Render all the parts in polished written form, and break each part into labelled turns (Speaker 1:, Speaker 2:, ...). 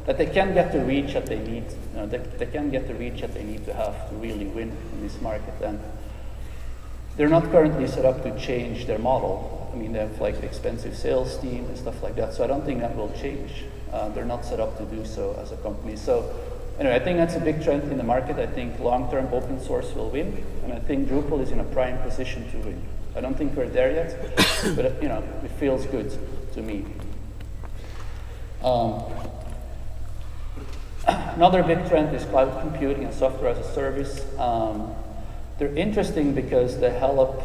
Speaker 1: that they can get the reach that they need. They can get the reach that they need to have to really win in this market. And they're not currently set up to change their model. I mean, they have like expensive sales team and stuff like that. So I don't think that will change. They're not set up to do so as a company. So anyway, I think that's a big trend in the market. I think long-term open source will win, and I think Drupal is in a prime position to win. I don't think we're there yet, but it feels good to me. Another big trend is cloud computing and software as a service. They're interesting because they help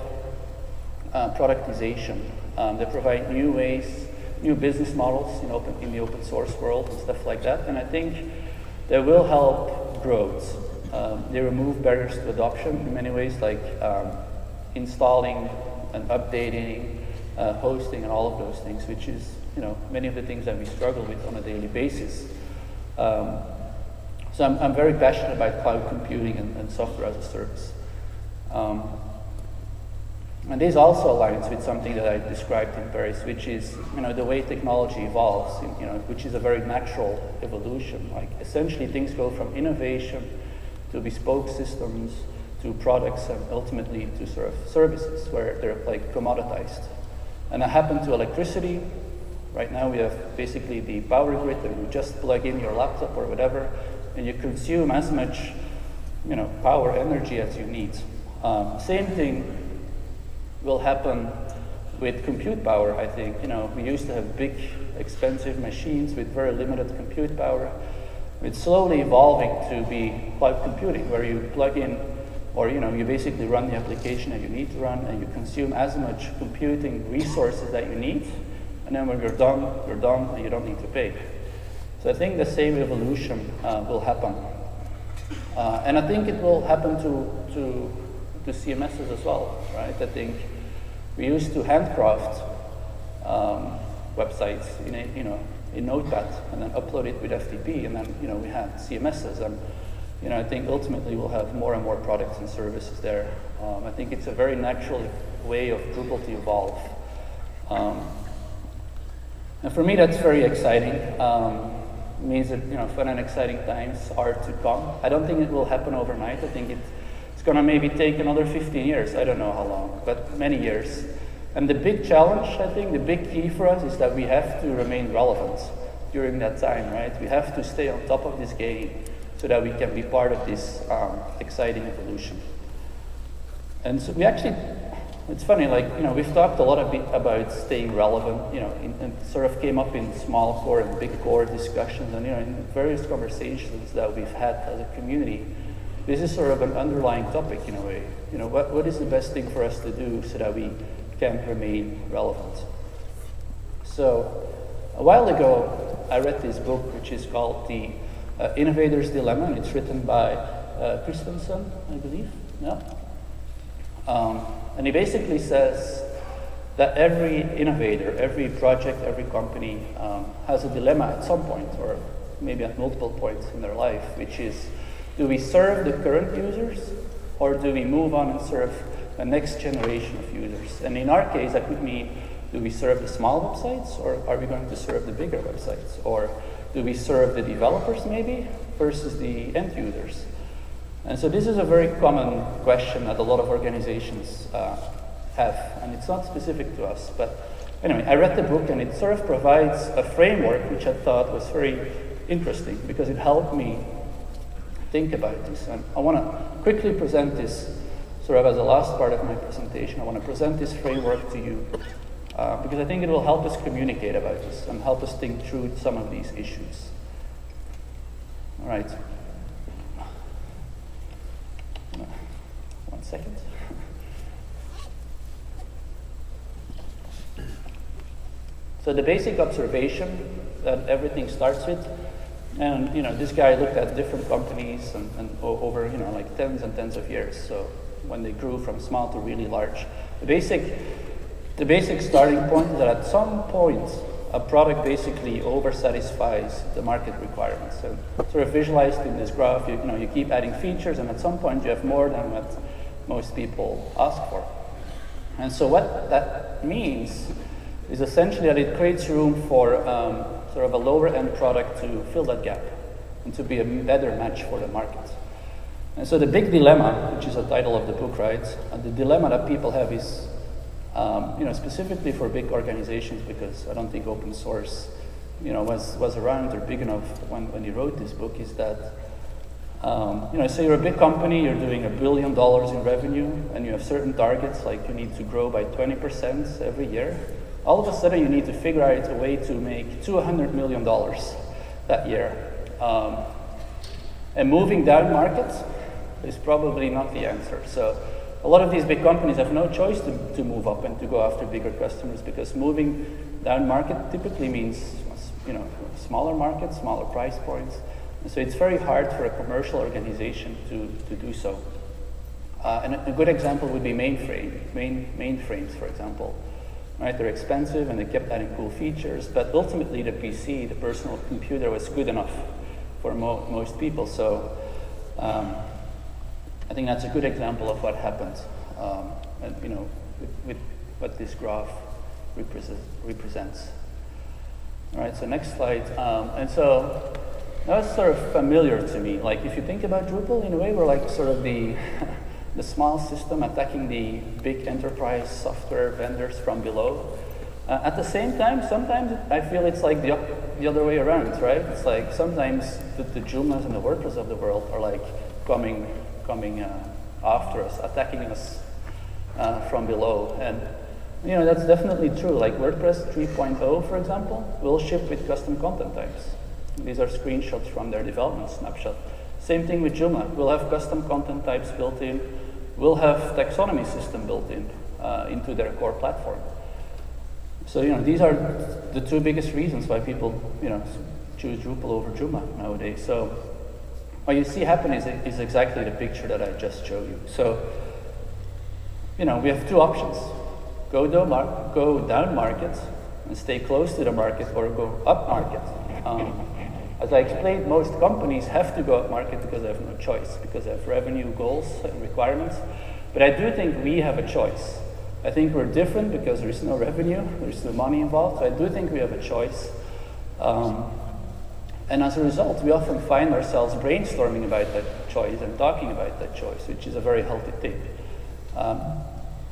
Speaker 1: productization. They provide new ways, new business models in the open source world and stuff like that. And I think they will help growth. They remove barriers to adoption in many ways, like installing and updating, hosting, and all of those things, which is many of the things that we struggle with on a daily basis. So I'm very passionate about cloud computing and software as a service. And this also aligns with something that I described in Paris, which is the way technology evolves, which is a very natural evolution. Like essentially things go from innovation to bespoke systems to products and ultimately to sort of services where they're like commoditized. And that happened to electricity. Right now we have basically the power grid that you just plug in your laptop or whatever, and you consume as much power energy as you need. Same thing will happen with compute power, I think. We used to have big, expensive machines with very limited compute power. It's slowly evolving to be cloud computing, where you plug in, or you basically run the application that you need to run, and you consume as much computing resources that you need, and then when you're done, and you don't need to pay. So I think the same evolution will happen. And I think it will happen to CMSs as well, right? I think we used to handcraft websites in Notepad and then upload it with FTP, and then we had CMSs, and I think ultimately we'll have more and more products and services there. I think it's a very natural way of Drupal to evolve. And for me, that's very exciting. It means that fun and exciting times are to come. I don't think it will happen overnight. I think it's going to maybe take another 15 years. I don't know how long, but many years. And the big challenge, I think, the big key for us is that we have to remain relevant during that time, right? We have to stay on top of this game so that we can be part of this exciting evolution. And so we actually, it's funny, like, we've talked a lot about staying relevant, and sort of came up in small core and big core discussions, and, in various conversations that we've had as a community. This is sort of an underlying topic in a way. What is the best thing for us to do so that we can remain relevant? So a while ago, I read this book, which is called The Innovator's Dilemma, and it's written by Christensen, I believe. Yeah. And he basically says that every innovator, every project, every company has a dilemma at some point, or maybe at multiple points in their life, which is, do we serve the current users, or do we move on and serve the next generation of users? And in our case, that could mean, do we serve the small websites, or are we going to serve the bigger websites? Or do we serve the developers maybe versus the end users? And so this is a very common question that a lot of organizations have, and it's not specific to us. But anyway, I read the book, and it sort of provides a framework which I thought was very interesting because it helped me think about this. And I want to quickly present this sort of as the last part of my presentation. I want to present this framework to you because I think it will help us communicate about this and help us think through some of these issues. All right. 1 second. So the basic observation that everything starts with, and this guy looked at different companies and over like tens and tens of years. So when they grew from small to really large, the basic starting point is that at some point a product basically oversatisfies the market requirements. So sort of visualized in this graph, you keep adding features, and at some point you have more than what most people ask for. And so what that means is essentially that it creates room for sort of a lower end product to fill that gap and to be a better match for the market. And so the big dilemma, which is the title of the book, right? The dilemma that people have is, specifically for big organizations, because I don't think open source, was around or big enough when he wrote this book, is that, say you're a big company, you're doing $1 billion in revenue, and you have certain targets, like you need to grow by 20% every year. All of a sudden, you need to figure out a way to make $200 million that year. And moving down markets is probably not the answer. So a lot of these big companies have no choice to move up and to go after bigger customers, because moving down market typically means, smaller markets, smaller price points. And so it's very hard for a commercial organization to do so. And a good example would be mainframes, for example. Right, they're expensive and they kept adding cool features, but ultimately the PC, the personal computer, was good enough for most people. So I think that's a good example of what happened, with what this graph represents. All right, so next slide. And so that was sort of familiar to me. Like, if you think about Drupal, in a way, we're like sort of the the small system attacking the big enterprise software vendors from below. At the same time, sometimes I feel it's like the other way around, right? It's like sometimes the Joomlas and the WordPress of the world are like coming after us, attacking us from below. And that's definitely true. Like WordPress 3.0, for example, will ship with custom content types. These are screenshots from their development snapshot. Same thing with Joomla. We'll have custom content types built in. We'll have taxonomy system built in into their core platform. So these are the two biggest reasons why people choose Drupal over Joomla nowadays. So what you see happen is exactly the picture that I just showed you. So we have two options: go down market and stay close to the market, or go up market. As I explained, most companies have to go up market because they have no choice, because they have revenue goals and requirements. But I do think we have a choice. I think we're different because there is no revenue, there's no money involved. So I do think we have a choice. And as a result, we often find ourselves brainstorming about that choice and talking about that choice, which is a very healthy thing.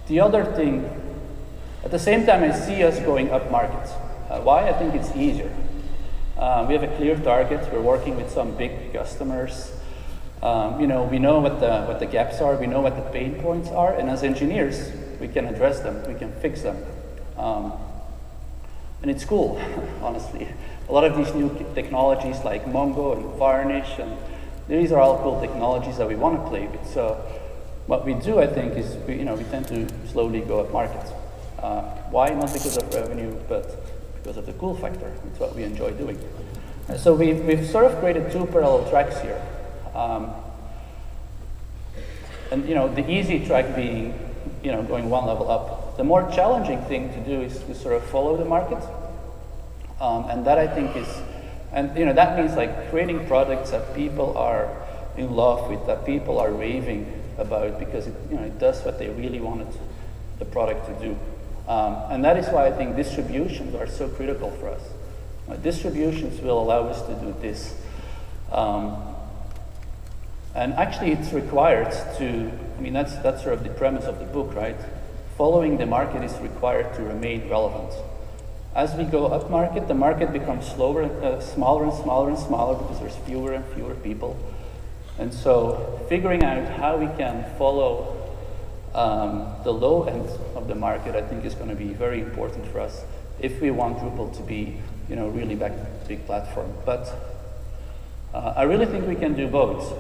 Speaker 1: The other thing, at the same time, I see us going up market. Why? I think it's easier. We have a clear target. We're working with some big customers. We know what the gaps are. We know what the pain points are. And as engineers, we can address them. We can fix them. And it's cool, honestly. A lot of these new technologies like Mongo and Varnish, and these are all cool technologies that we want to play with. So what we do, I think, is we tend to slowly go up market. Why? Not because of revenue, but because of the cool factor. It's what we enjoy doing. So we've sort of created two parallel tracks here. And the easy track being, going one level up. The more challenging thing to do is to sort of follow the market. And that, I think, that means like creating products that people are in love with, that people are raving about because it does what they really wanted the product to do. And that is why I think distributions are so critical for us. Distributions will allow us to do this. And actually it's required to, that's sort of the premise of the book, right? Following the market is required to remain relevant. As we go up market, the market becomes smaller and smaller and smaller because there's fewer and fewer people. And so figuring out how we can follow the low end of the market, I think, is going to be very important for us if we want Drupal to be, really big platform. But I really think we can do both.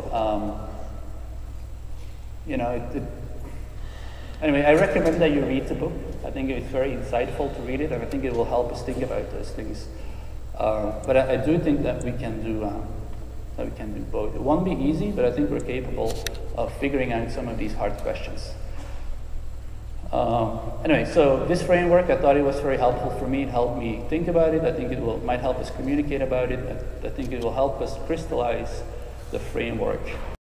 Speaker 1: Anyway, I recommend that you read the book. I think it's very insightful to read it, and I think it will help us think about those things. But I do think that we can do both. It won't be easy, but I think we're capable of figuring out some of these hard questions. Anyway, so this framework, I thought it was very helpful for me. It helped me think about it. I think it might help us communicate about it. I think it will help us crystallize the framework.